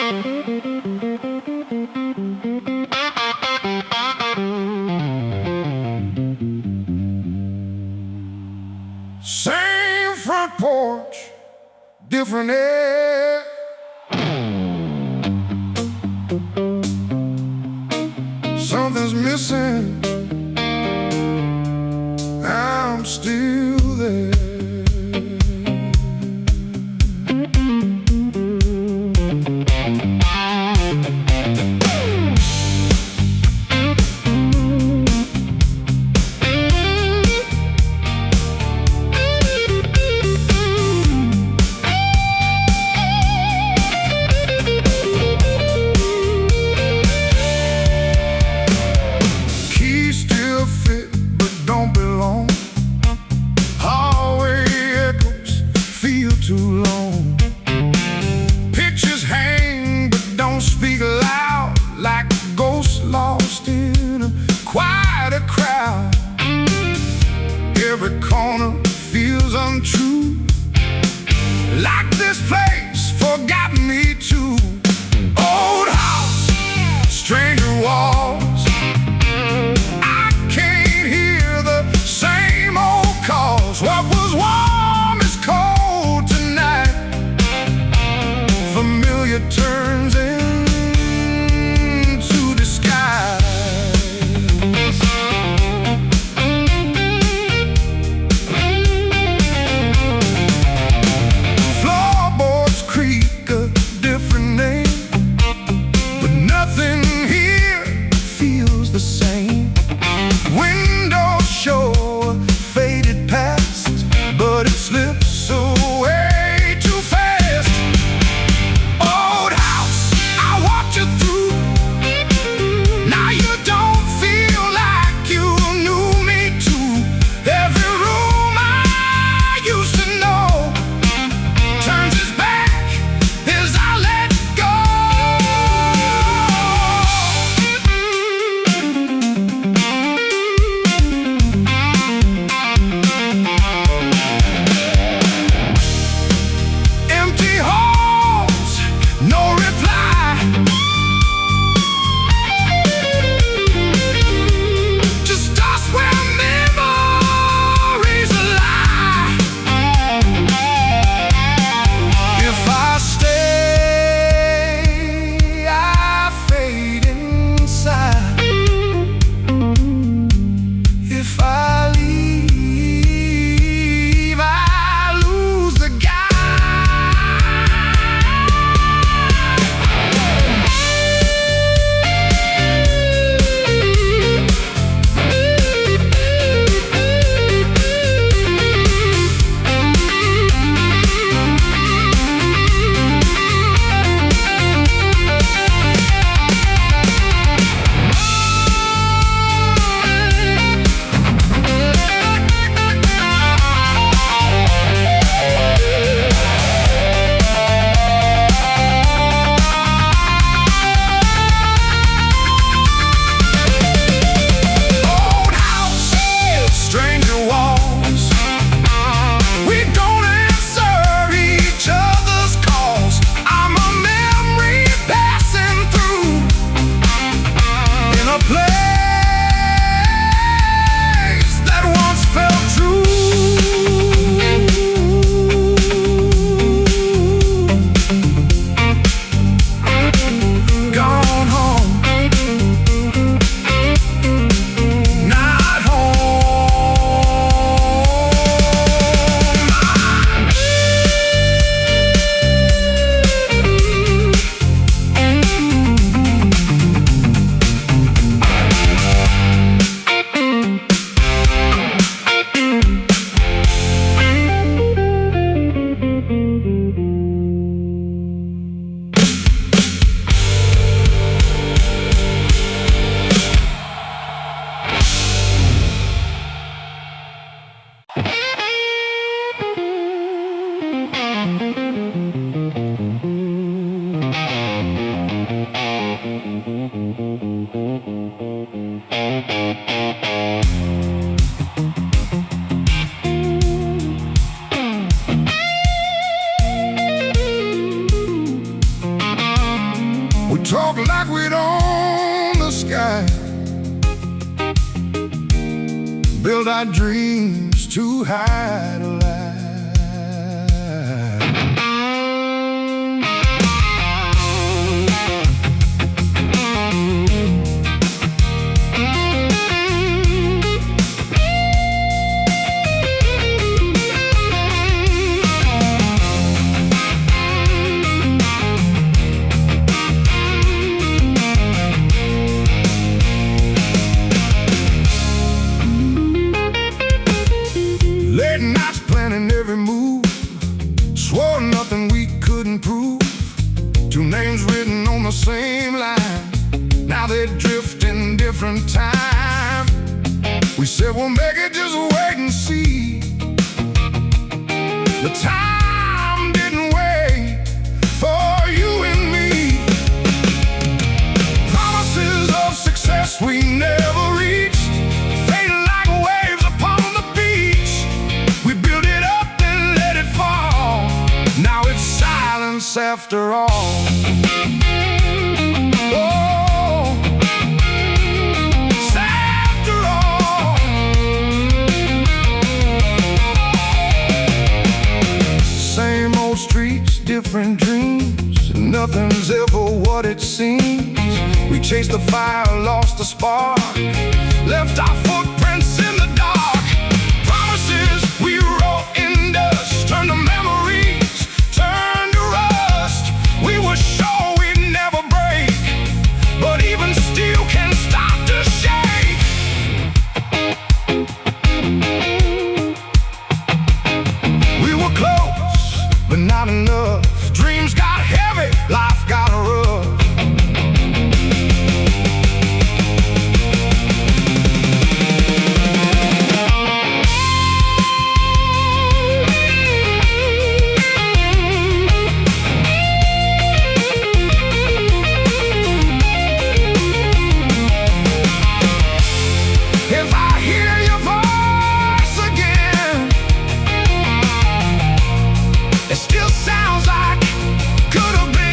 Same front porch, different air. Something's missing, I'm still there. Too long. Pictures hang but don't speak loud, like ghosts lost in a quieter crowd. Every corner feels untrue, like this place forgot me too. Old house, stranger walls, I can't hear the same old calls. What was warm is cold. Familiar turns into disguise. Floorboards talk like we'd own the sky, build our dreams too high to lie. Late nights planning every move, swore nothing we couldn't prove. Two names written on the same line, now they drift in different time. We said we'll make it, just wait and see. The time didn't wait for you and me. Promises of success we never reached, fading like waves upon the beach. We built it up and let it fall, now it's silence after all. Oh, it's after all. Same old streets, different dreams, nothing's ever what it seems. We chased the fire, lost the spark, left our footprints in the dark. Promises we wrote in dust, turned to memories, turned to rust. We were sure we'd never break, but even steel can start to shake. We were close, but not enough. Dreams got heavy, life got rough. If I hear your voice again, it still sounds like could have been.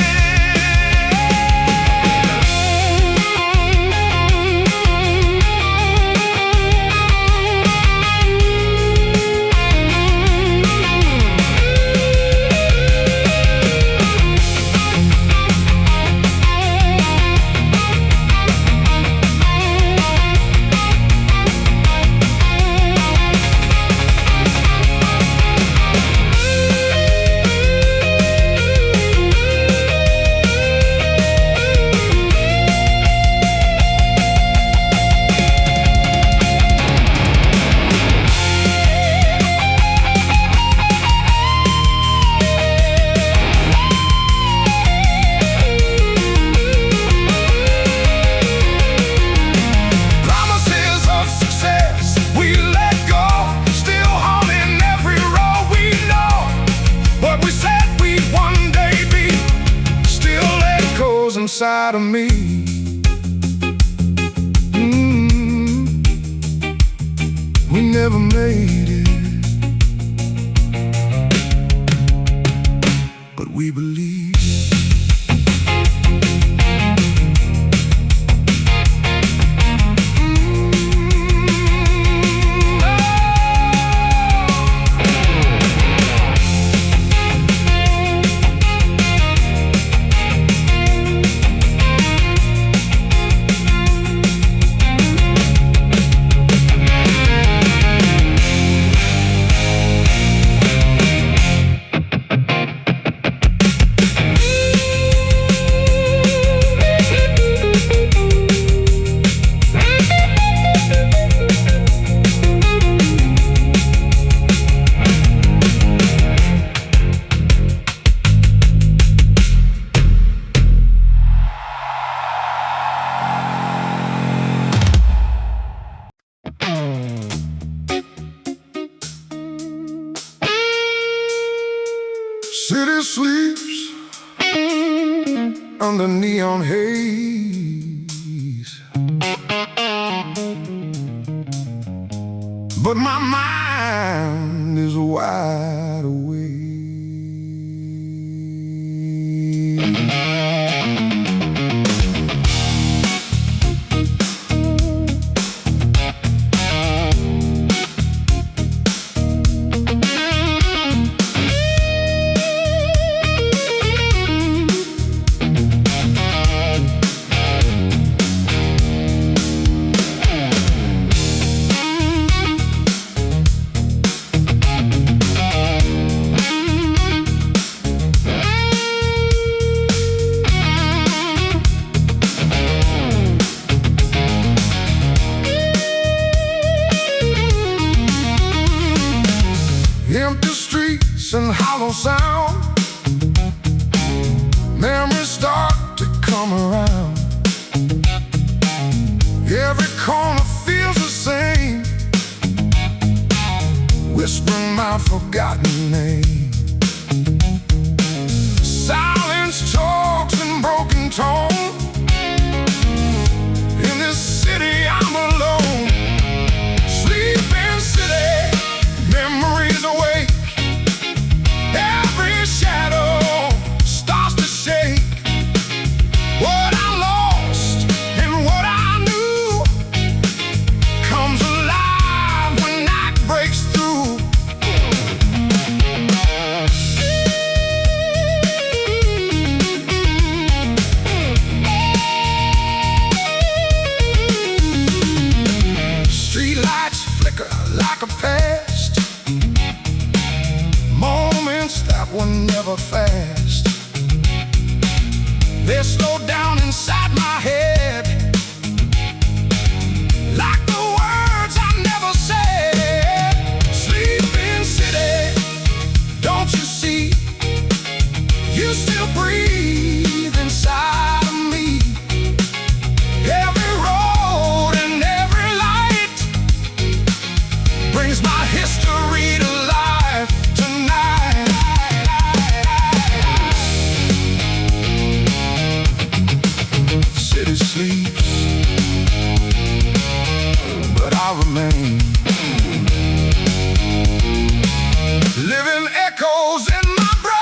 Promises of success we let go, still haunting every road we know. What we said we'd one day be, still echoes inside of me. We never made it, but we believe. City sleeps under neon haze, but my mind is wide awake. sound. Memories start to come around. Every corner feels the same, whispering my forgotten name. Silence talks in broken tone. In this city I'm alone. Sleeping city, memories awake. Every shadow starts to shake. What I lost and what I knew comes alive when night breaks through. Streetlights flicker like a past, moments that were never fast. They slow down inside my head, like the words I never said. Sleeping city, don't you see? You still breathe inside of me. Every road and every light brings my history to life tonight. City sleeps, but I remain. Living echoes in my brain.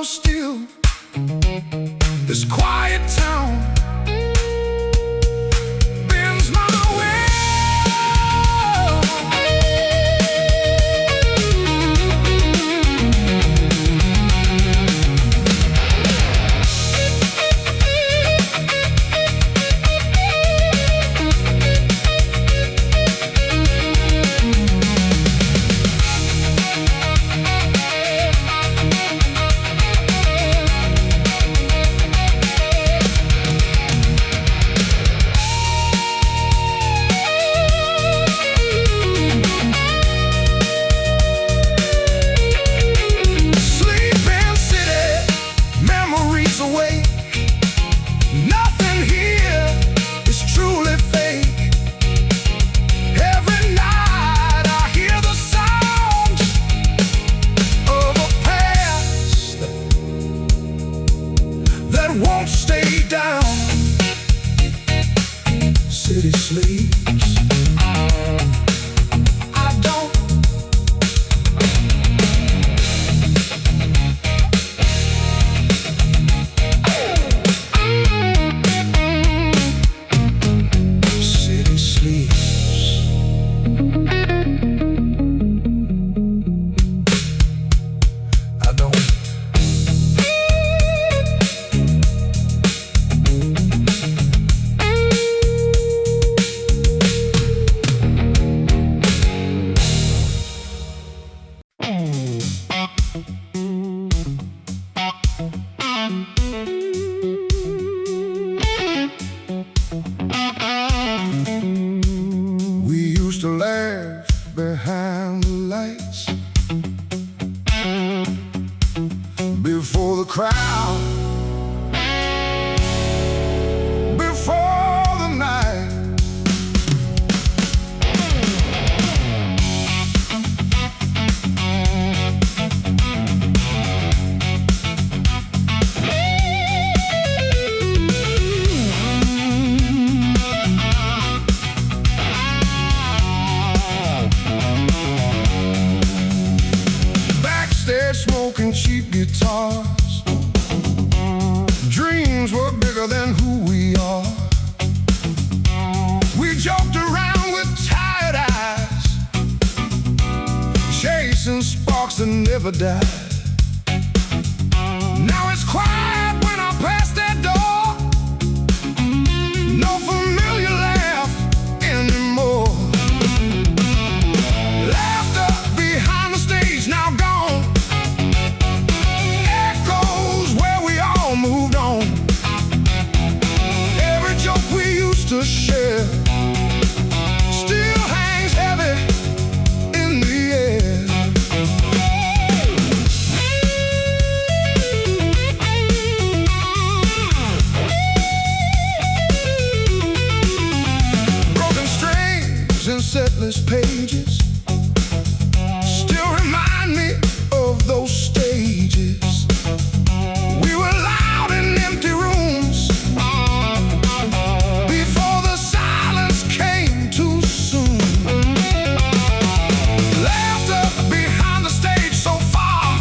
Still, this quiet town bends my will. Away. Nothing here is truly fake. Every night I hear the sound of a past that won't stay down. City sleeps, I don't. To laugh behind the lights, before the crowd, before the night. never died. Now it's quiet when I pass that door. No familiar laugh anymore. Laughter behind the stage now gone. Echoes where we all moved on. Every joke we used to share still hangs heavy in the air. Broken strings and setless pages still remind me of those stages. We were loud in empty rooms before the silence came too soon. Laughter behind the stage so far,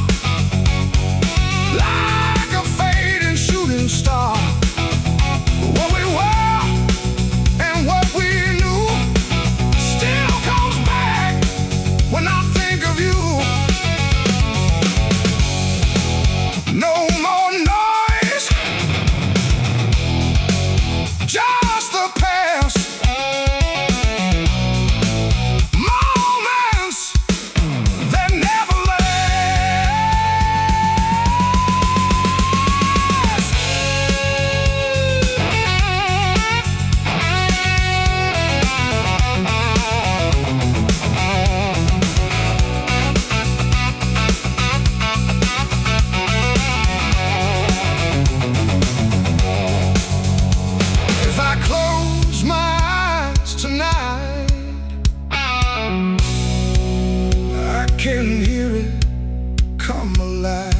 like a fading shooting star. What we were and what we knew still comes back when I think of you. No more noise, just the past. Moments that never If I close my eyes tonight, I can hear it come alive.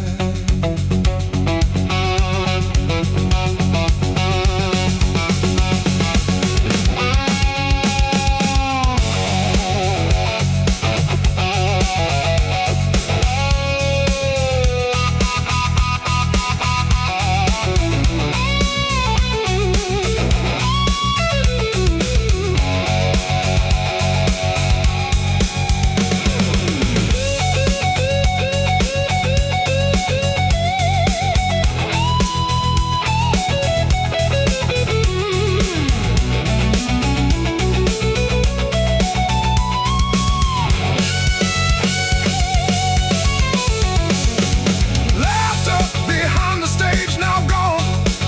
Laughter behind the stage now gone,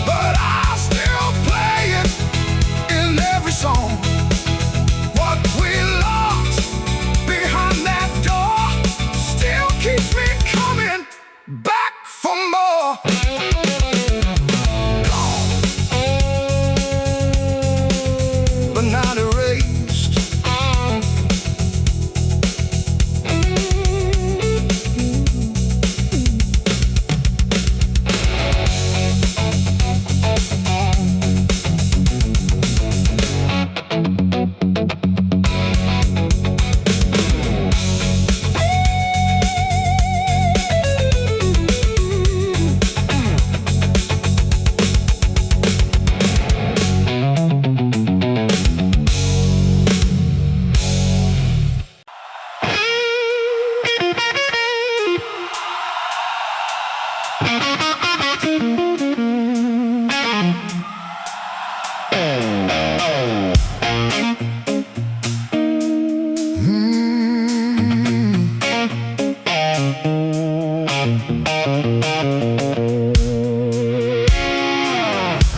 but I still play it in every song. What we lost behind that door still keeps me coming back for more. Gone, but not erased.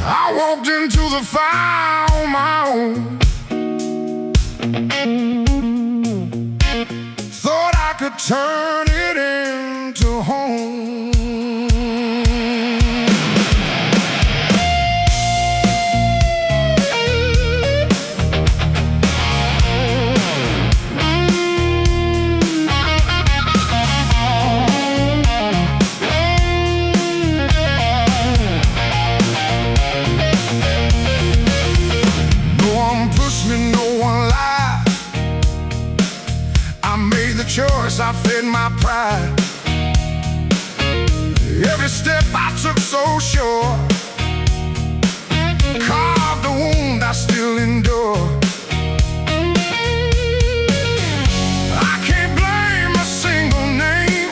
I walked into the fire on my own. Thought I could turn it into home. No one pushed me, no one lied. I made the choice, I fed my pride. Every step I took so sure, carved a wound I still endure. I can't blame a single name.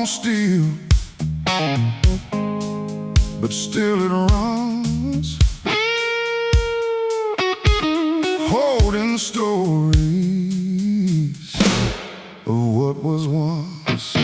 steel, but still it runs, holding stories of what was once.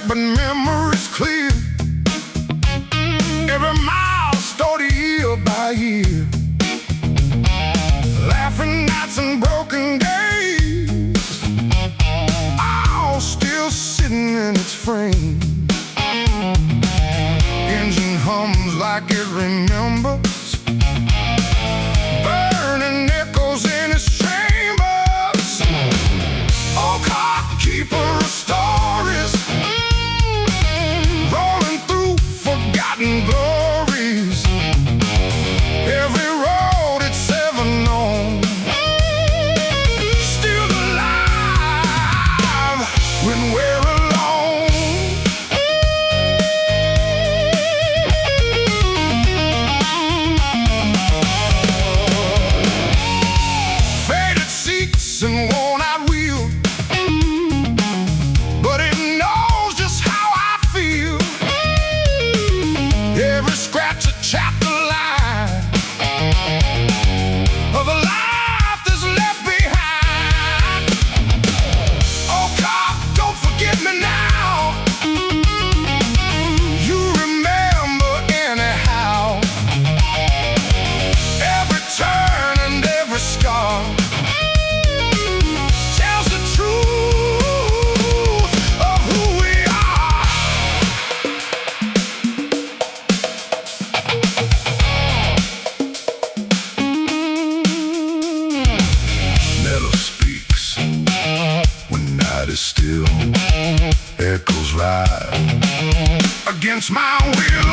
But memories clear, every milestone year by year, laughing nights and broken days, all still sitting in its frame. Engine hums like it remembers, burning echoes in its chambers. Oh, car keeper of stories, glories, every road it's ever known, still alive when we're alone. Faded seats and worn out wheels, but it knows just how I feel. Every scratch a chapter line of a life that's left behind. Oh God, don't forget me now. You remember anyhow. Every turn and every scar tells the truth of who we are. Is still, echoes ride against my will.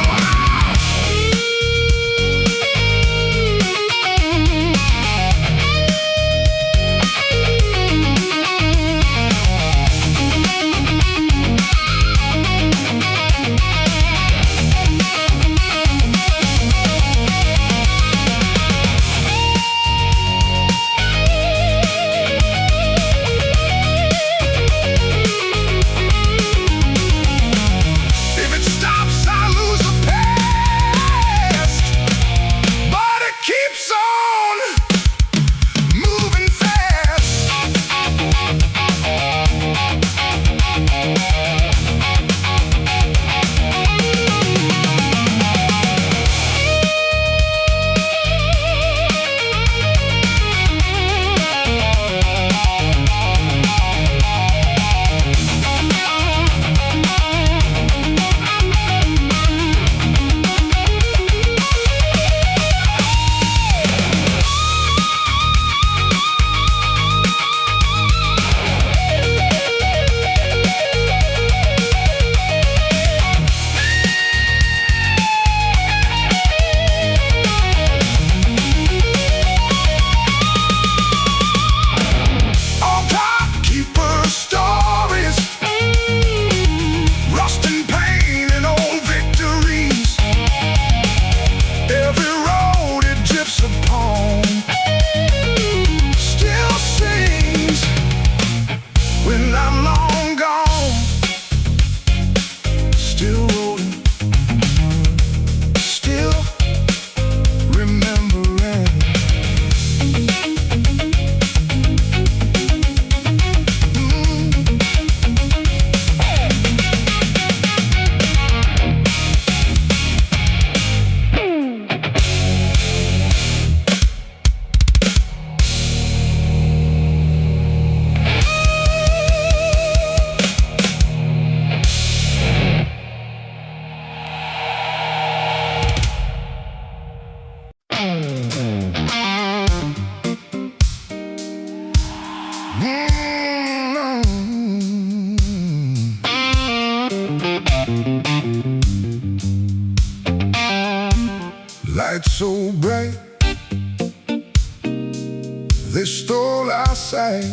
they stole our sight.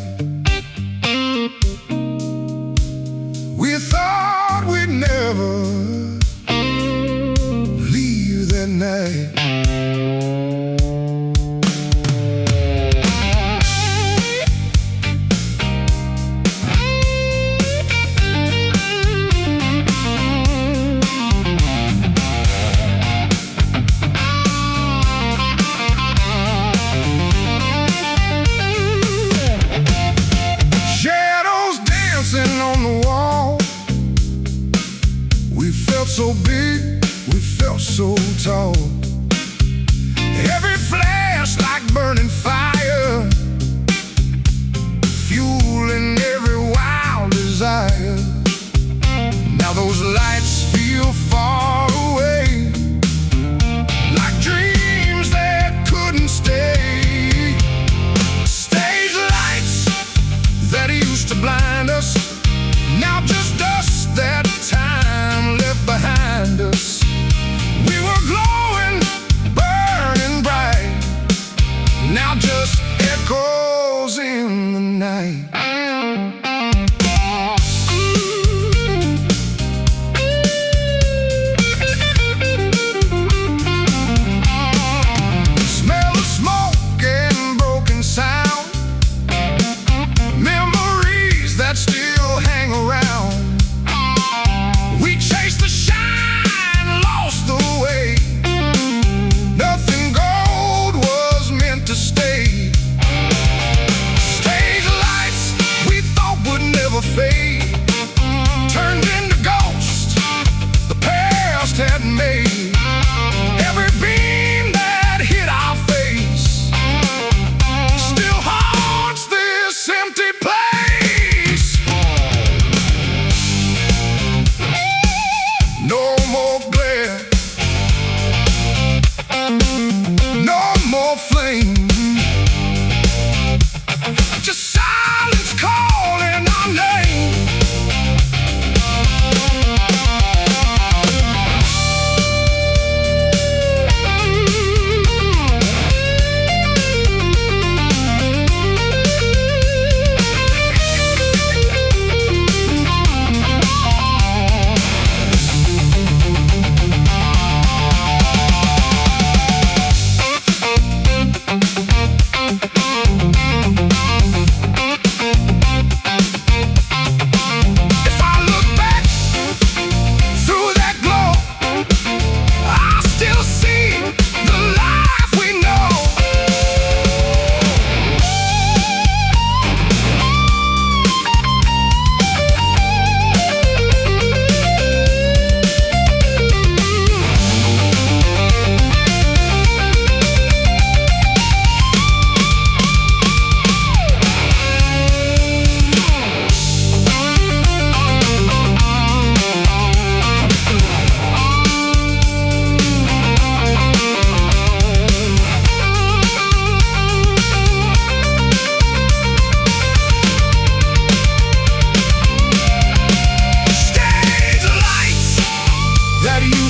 We thought we'd never leave that night. On the wall, we felt so big, we felt so tall. Every flash like burning fire, fueling every wild desire. Now those lights feel far away, like dreams that couldn't stay. Stage lights that used to blind us, now just dust that time left behind us. We were glowing, burning bright, now just echoes in the night. Smell of smoke and broken sound, memories that still hang around. We chased the shine, lost the way. Nothing gold was meant to stay. Stage lights we thought would never fade turned into ghosts the past had made. Every beam that hit our face still haunts this empty place. No more glare, no more flame, just silence calling our name.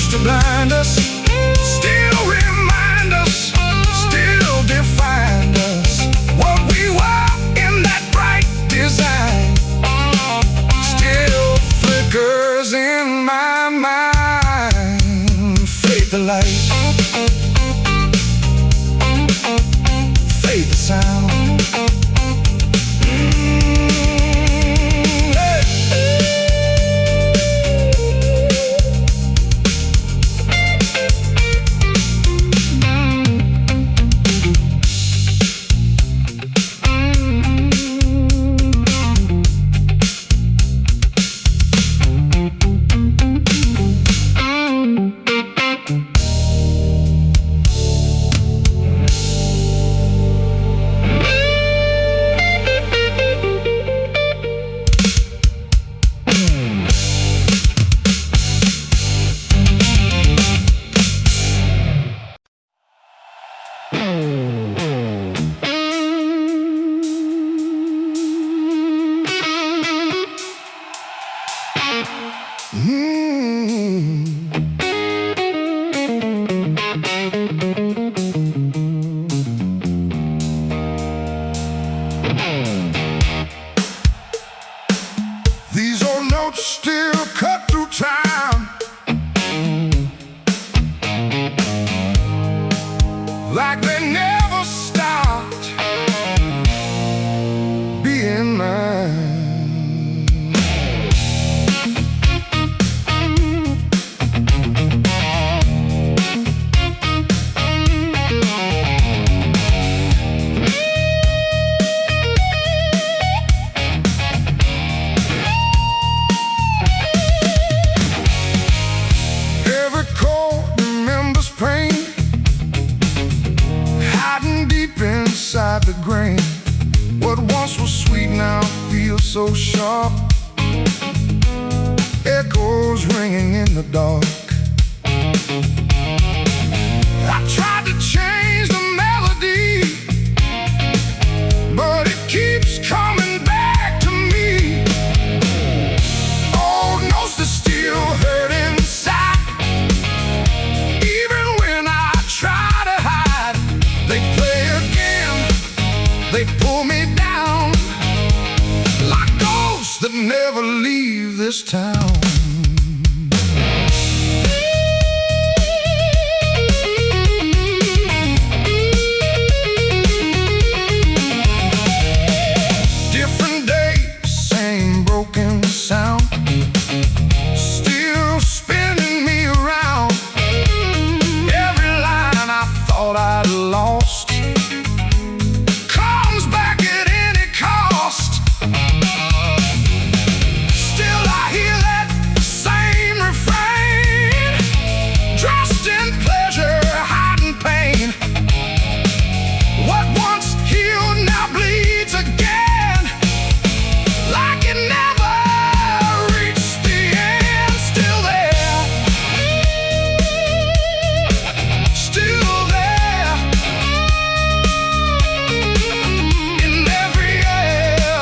To blind us, still remind us, still define us. What we were in that bright design still flickers in my mind. Fade the light, fade the sound. like they never stopped being mine. Every chord remembers pain, hiding deep inside the grain. What once was sweet now feels so sharp, echoes ringing in the dark. I tried to change the melody, but it keeps coming back to me. Old notes that still hurt inside, even when I try to hide. They play again, they pull me down like ghosts that never leave this town. Different days, same broken sound, still spinning me around. Every line I thought I'd lost comes back at any cost. Still I hear that same refrain, dressed in pleasure, hiding pain. What once healed now bleeds again, like it never reached the end. Still there, still there, in every air.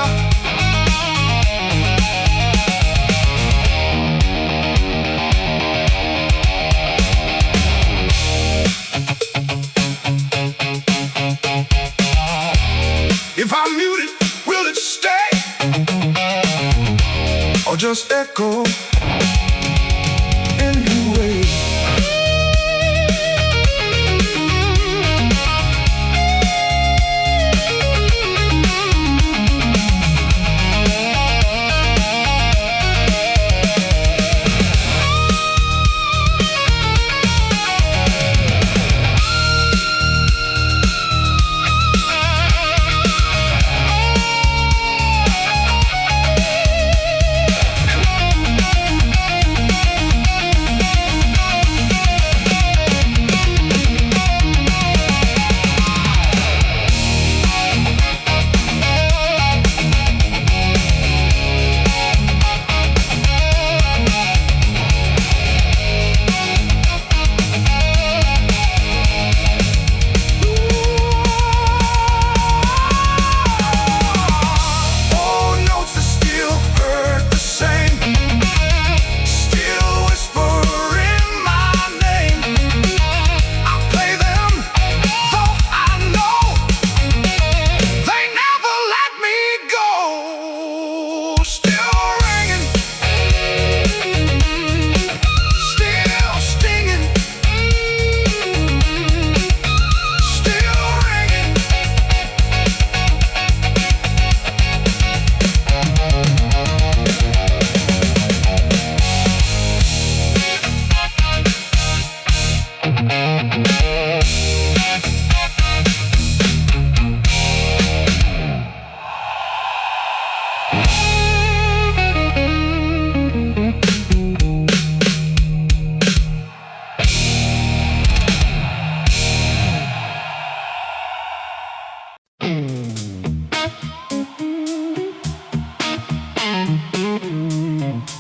If I mute it, will it stay, or just echo anyway? Old notes that still hurt the same, still whispering my name. I play them, though I know they never let me go. Still ringing, still stinging, still ringing.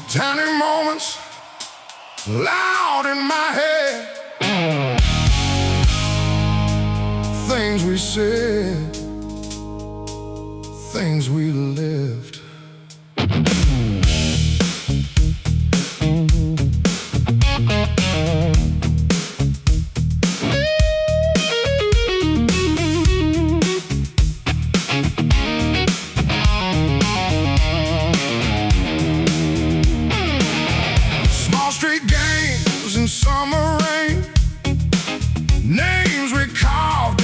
Tiny moments loud in my head, things we said, things we lived. Summer rain, names we carved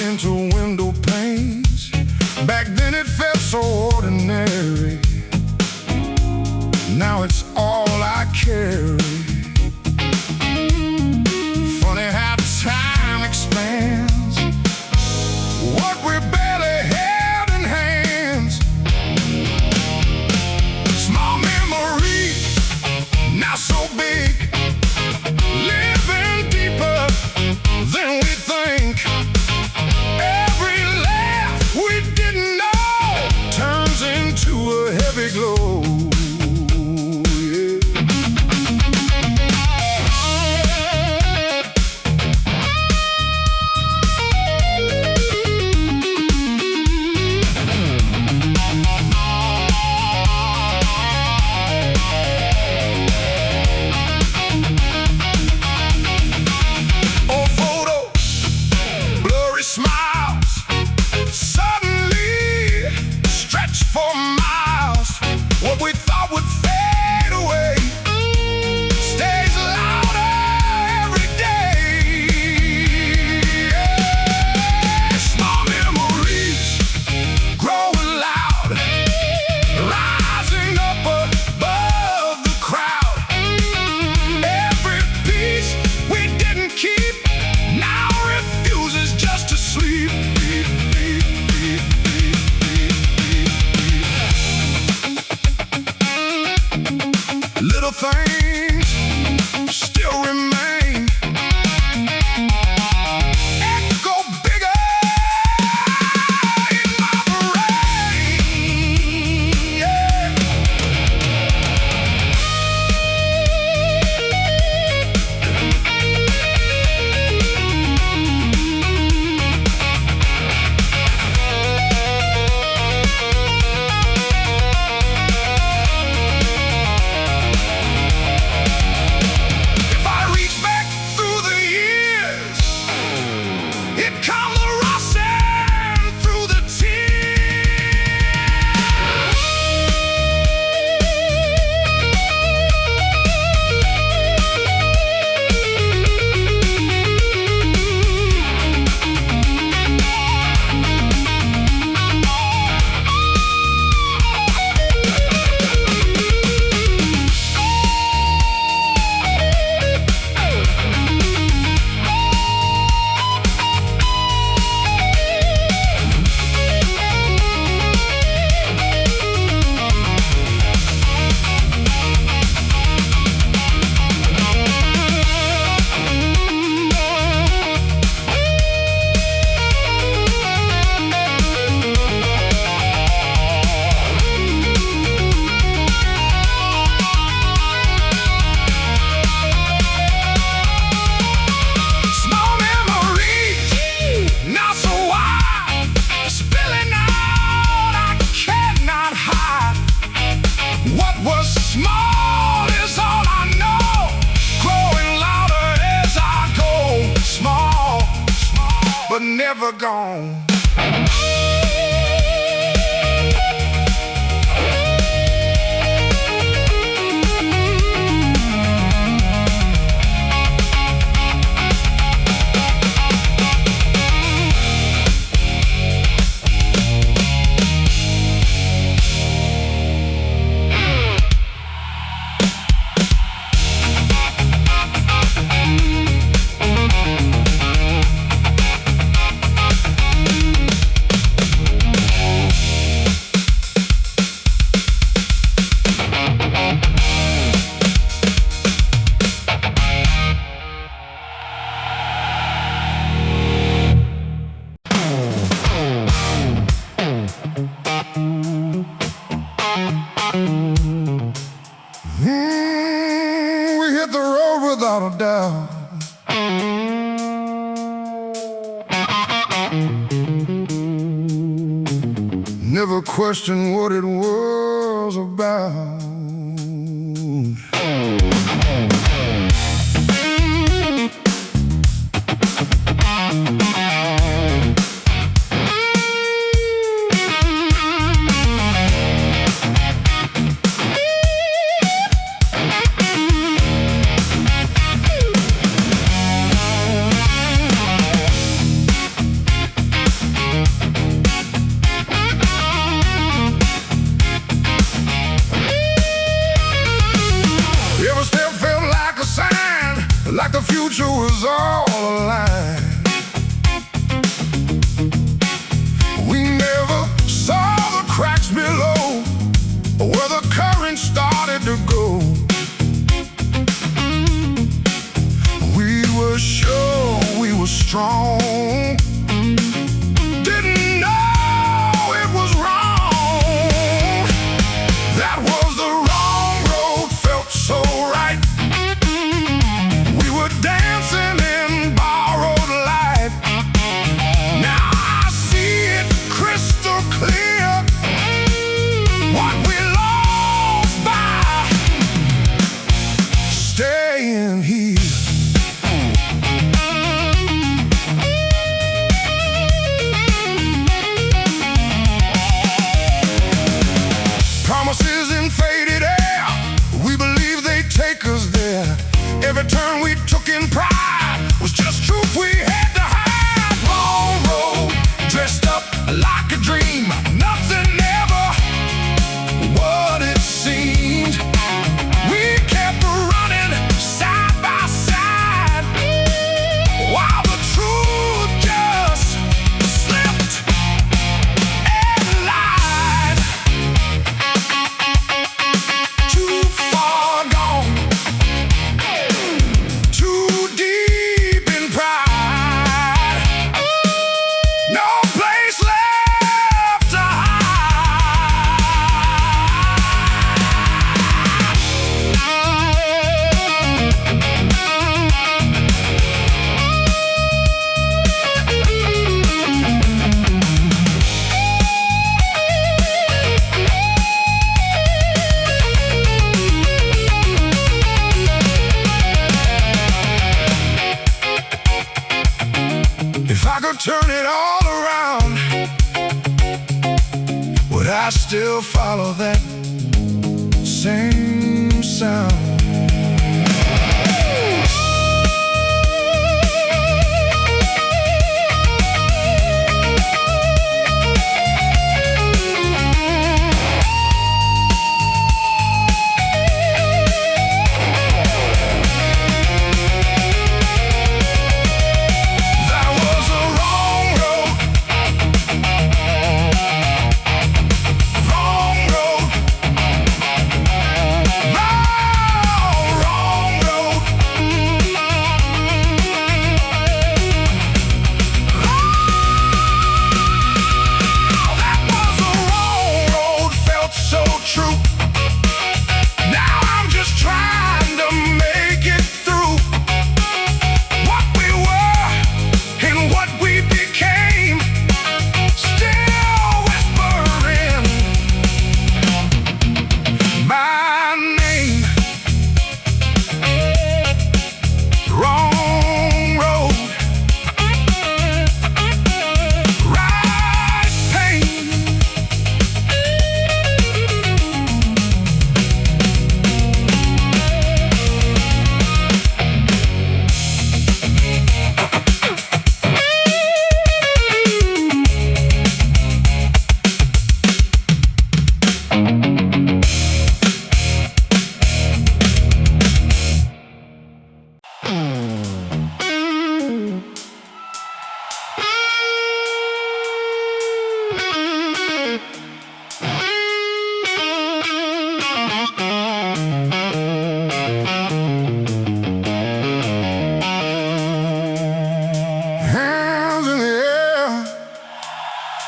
things still remain. Echo bigger in my brain, yeah. If I reach back through the years, it comes rushing through the small memories, not so wide, spilling out, I cannot hide. What was small is all I know, growing louder as I go. Small, but never gone. We hit the road without a doubt. Never questioned what it was about. Every step felt like a sign, like the future was all aligned. We never saw the cracks below, where the current started to go. We were sure we were strong, didn't know it was wrong. That was the wrong road, felt so right. We were dancing in borrowed I still follow that same sound.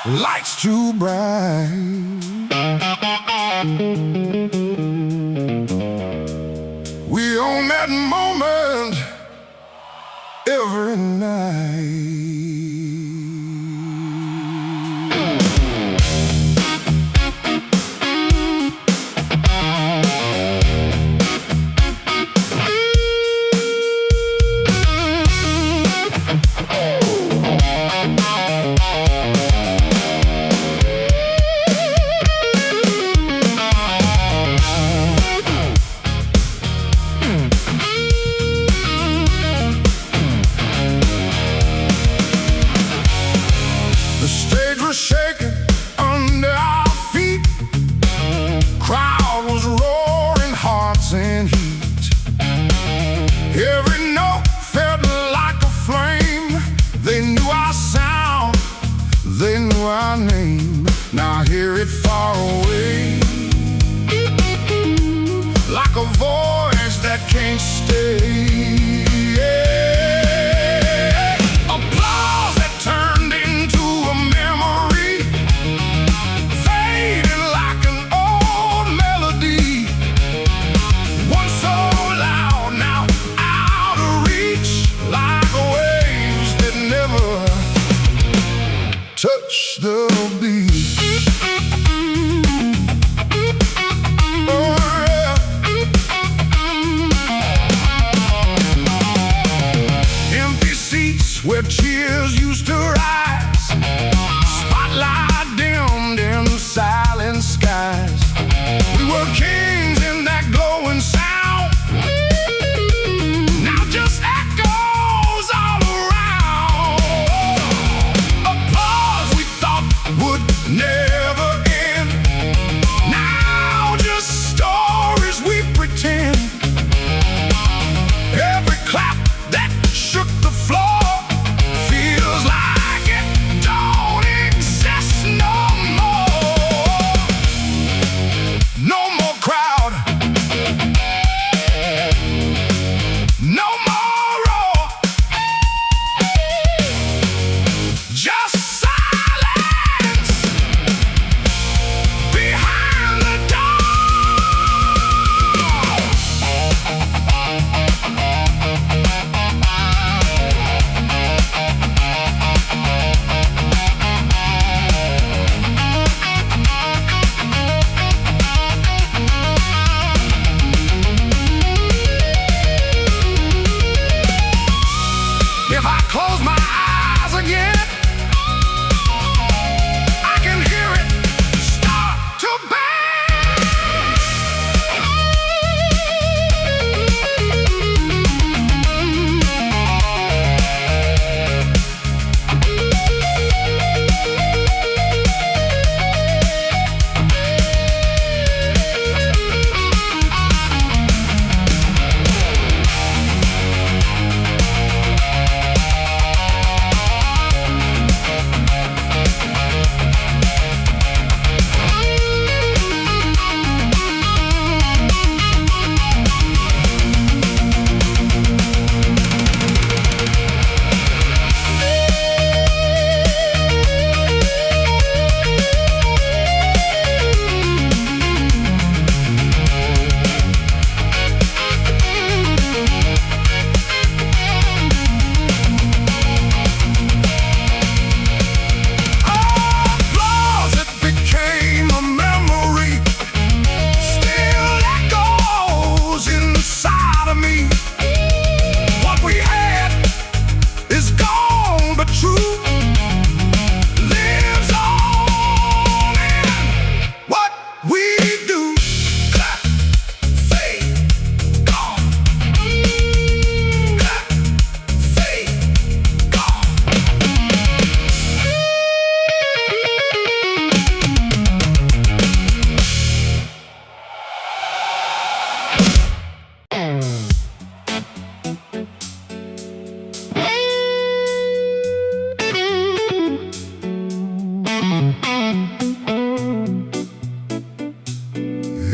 Lights too bright. We own that moment every night. The stage was shaking under our feet. Crowd was roaring, hearts in heat. Every note felt like a flame. They knew our sound, they knew our name. Now I hear it far away, like a voice that can't stay. Touch the beat. Oh, yeah. Empty seats where cheers used to rise. Spotlight dimmed in silent skies. We were kings in that glowing sound. Now just echoes all around. Applause we thought would never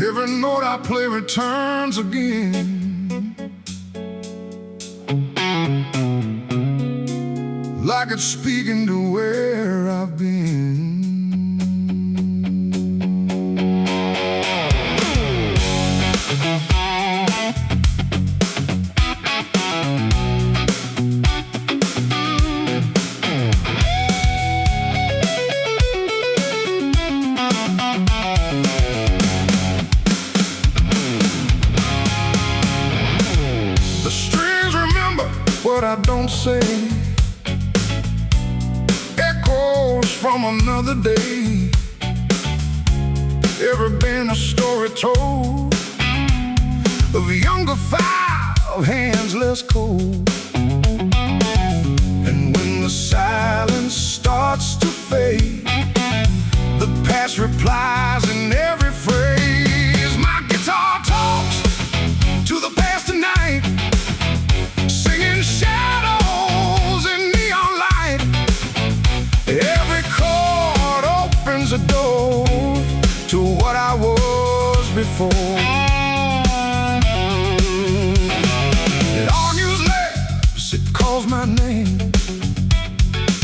Every note I play returns again. Like it's speaking to where I've been. The strings remember what I don't say. From another day, ever been a story told of a younger five hands less cold? And when the silence starts to fade, the past replies in every phrase. My guitar talks to the past tonight, singing shadows in neon light. Every chord opens a door to what I was before. It argues lips, it calls my name,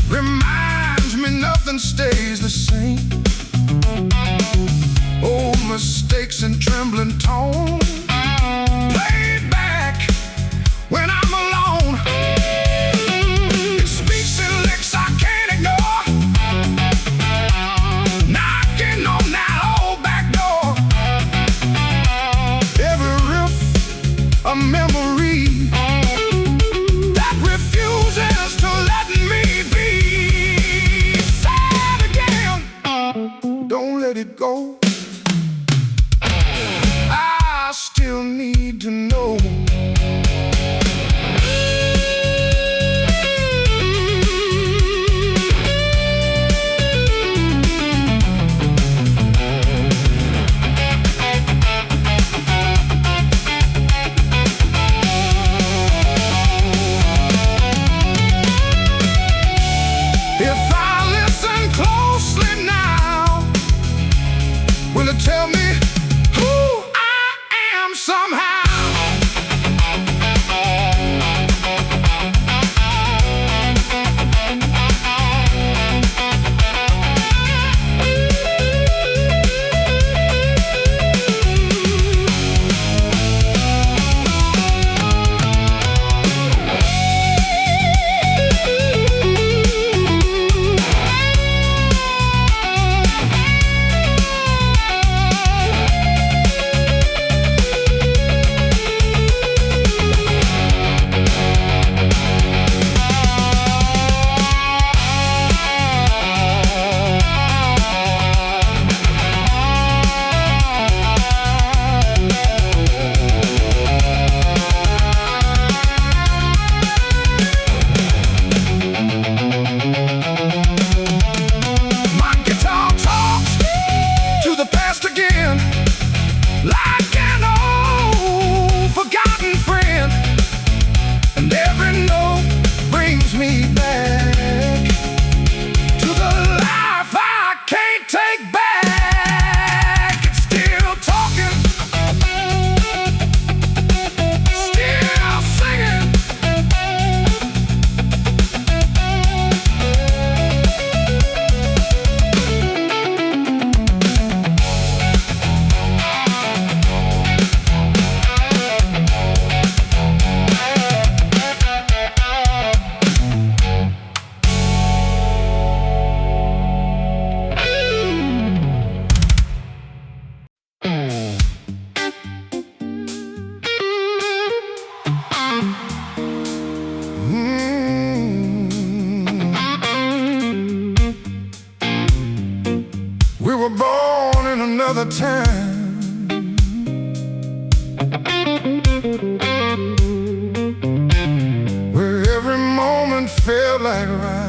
reminds me nothing stays the same. Old mistakes and trembling tone, played back when I'm alone. It speaks in licks I can't ignore, knocking on that old back door. Every riff a memory that refuses to let me be sad again. Don't let it go, I still need to know. If I listen closely now, will it tell me who I am somehow? My guitar talks to the past again, like an old forgotten friend. And every note brings me back to the life I can't take back. It's still talking, still singing. We were born in another time, where every moment felt like a ride.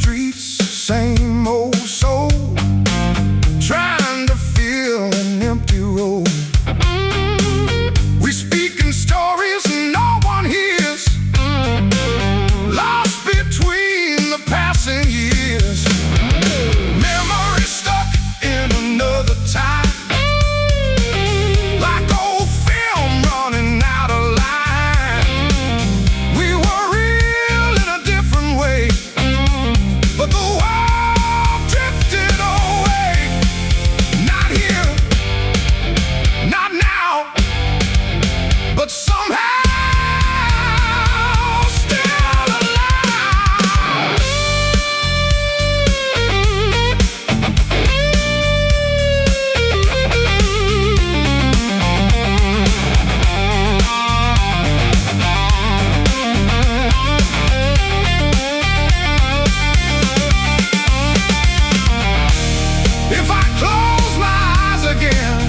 streets, same old soul, trying to fill an empty road. We speak in stories no one hears, lost between the passing years. Memory stuck in another time, like old film running out of line. We were real in a different way, but the world drifted away. Not here, not now, but somehow still alive. If I close my eyes again,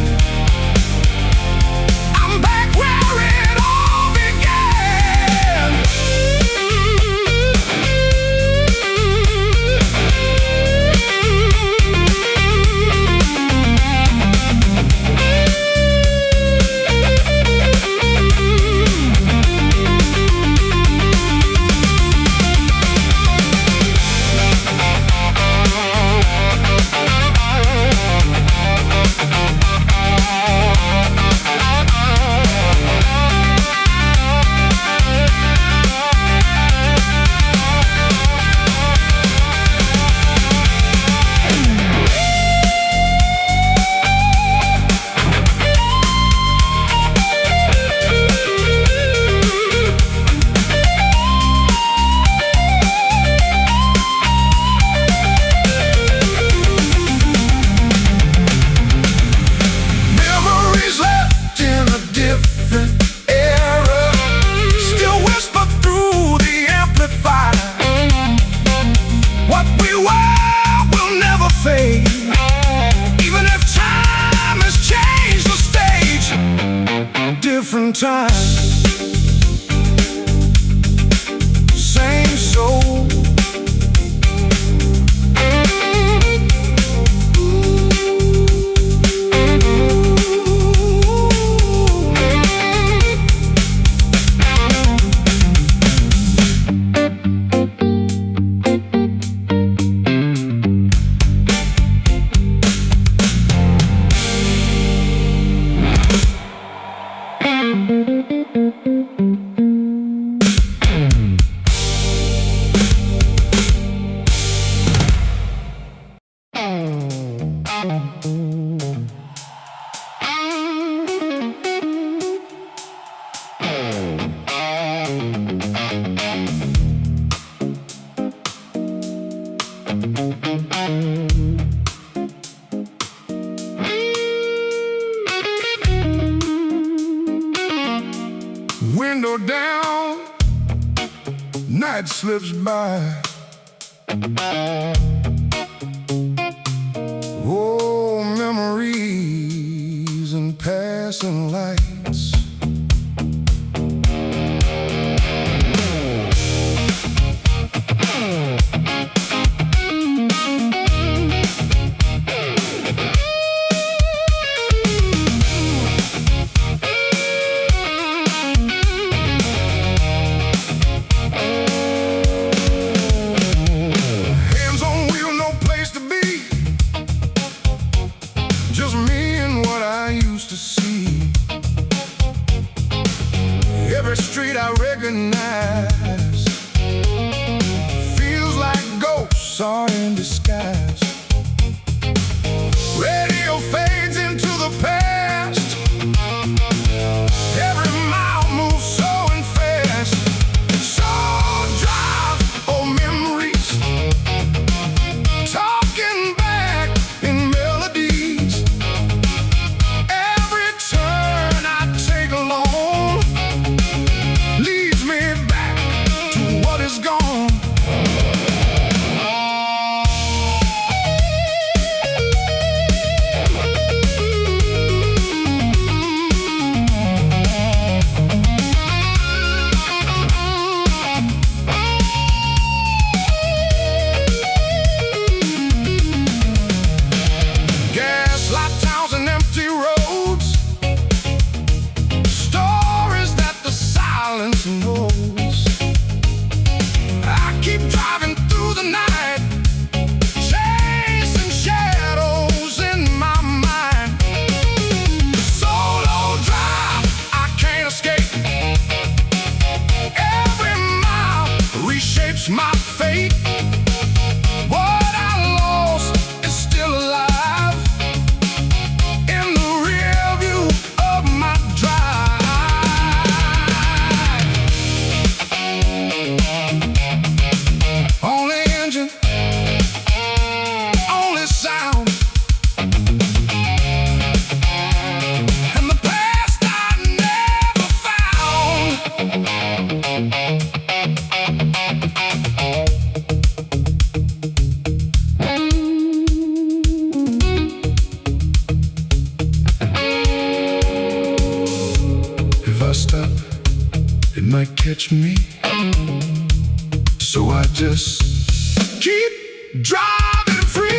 I'm back where it all began. Memories left in a different era, still whisper through the amplifier. What we were will never fade, even if time has changed the stage. Different times, same soul. Window down, night slips by. Oh, memories and passing lights. Hands on wheel, no place to be, just me and what I used to see. Every street I recognize feels like ghosts are in disguise. Radio fades into the past, every mile moves slow and fast. So drive, oh memories, talking back in melodies. Every turn I take alone leads me back to what is gone. catch me. So I just keep driving free.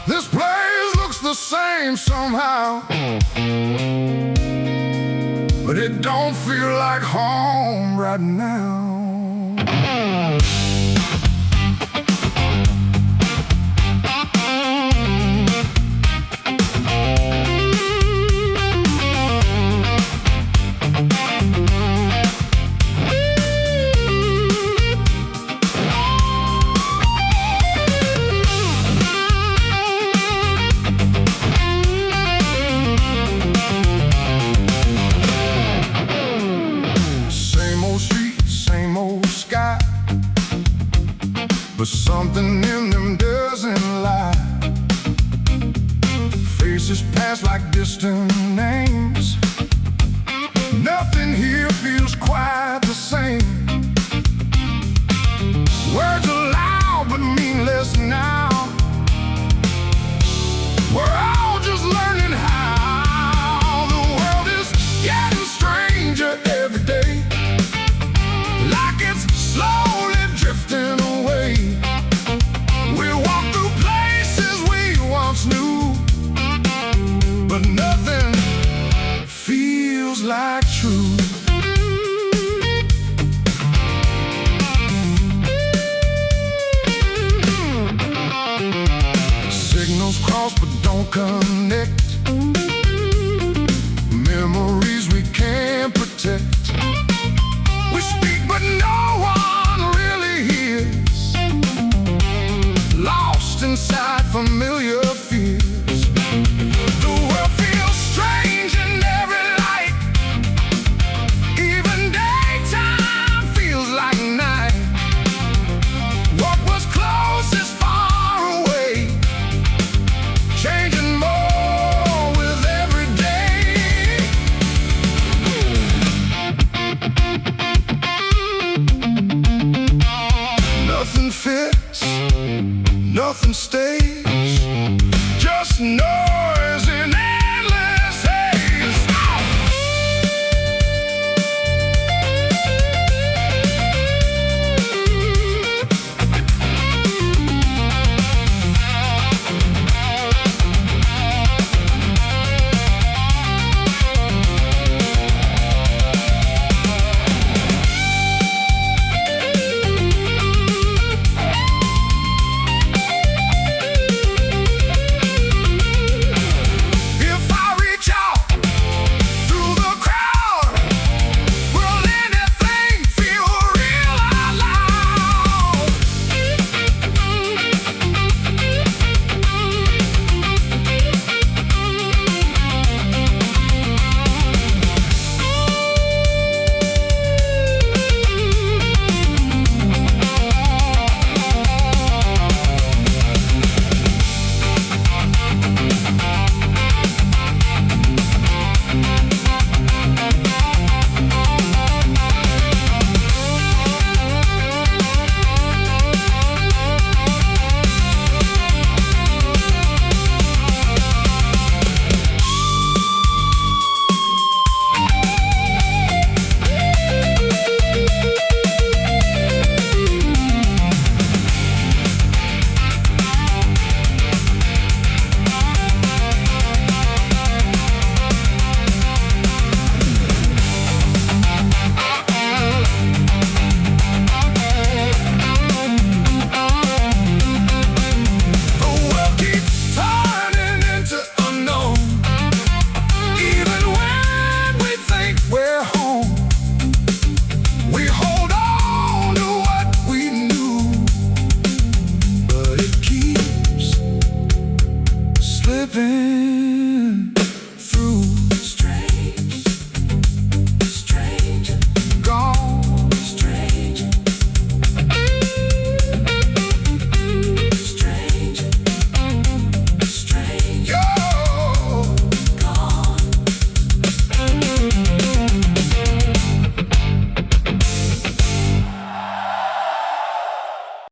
This place looks the same somehow, but it don't feel like home right now. But something in them doesn't lie. Faces pass like distant names. Nothing here feels quite the same. Words are loud but mean less now. We're all just learning how. The world is getting stranger every day, like it's slowly drifting away. We walk through places we once knew, but nothing feels like truth. Signals cross but don't connect. Memories we can't protect. We speak but no one really hears. Lost inside familiar fears. The world feels strange in every light. Even daytime feels like night. What was close is far away, changing more with every day. Nothing fits, nothing stays, just noise in